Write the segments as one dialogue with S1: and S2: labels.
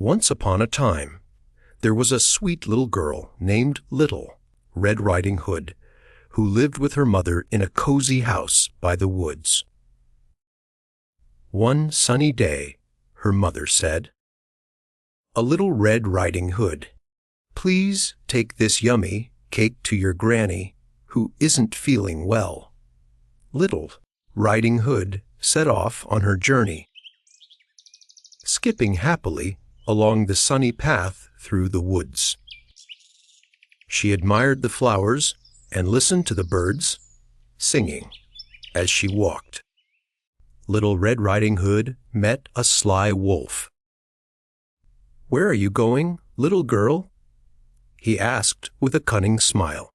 S1: Once upon a time, there was a sweet little girl named Little Red Riding Hood, who lived with her mother in a cozy house by the woods. One sunny day, her mother said, "A Little Red Riding Hood, please take this yummy cake to your granny, who isn't feeling well." Little Riding Hood set off on her journey, skipping happily along the sunny path through the woods. She admired the flowers and listened to the birds singing as she walked. Little Red Riding Hood met a sly wolf. "Where are you going, little girl?" he asked with a cunning smile.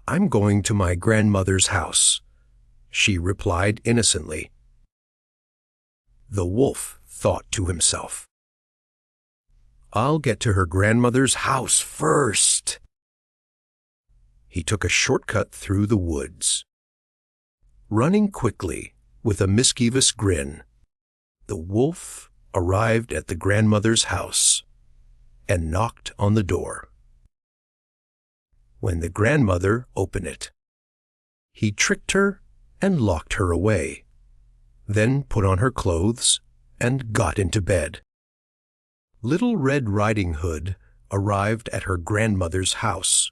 S1: "I'm going to my grandmother's house," she replied innocently. The wolf thought to himself, "I'll get to her grandmother's house first." He took a shortcut through the woods. Running quickly with a mischievous grin, the wolf arrived at the grandmother's house and knocked on the door. When the grandmother opened it, he tricked her and locked her away, then put on her clothes and got into bed. Little Red Riding Hood arrived at her grandmother's house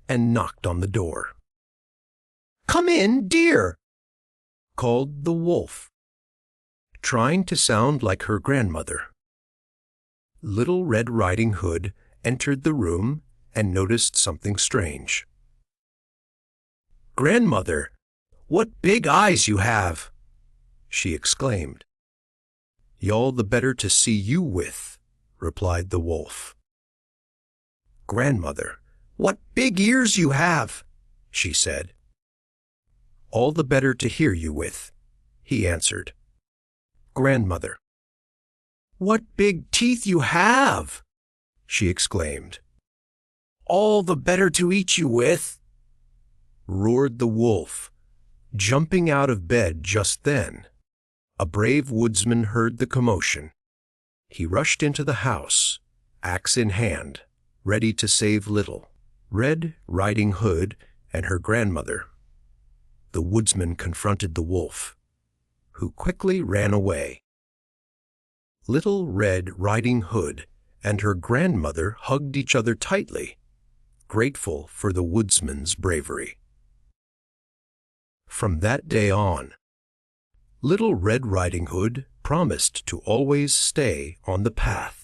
S1: and knocked on the door. "Come in, dear," called the wolf, trying to sound like her grandmother. Little Red Riding Hood entered the room and noticed something strange. "Grandmother, what big eyes you have!" she exclaimed. "Y'all the better to see you with," replied the wolf. "Grandmother, what big ears you have!" she said. "All the better to hear you with," he answered. "Grandmother, what big teeth you have!" she exclaimed. "All the better to eat you with," roared the wolf, jumping out of bed just then. A brave woodsman heard the commotion. He rushed into the house, axe in hand, ready to save Little Red Riding Hood and her grandmother. The woodsman confronted the wolf, who quickly ran away. Little Red Riding Hood and her grandmother hugged each other tightly, grateful for the woodsman's bravery. From that day on, Little Red Riding Hood promised to always stay on the path.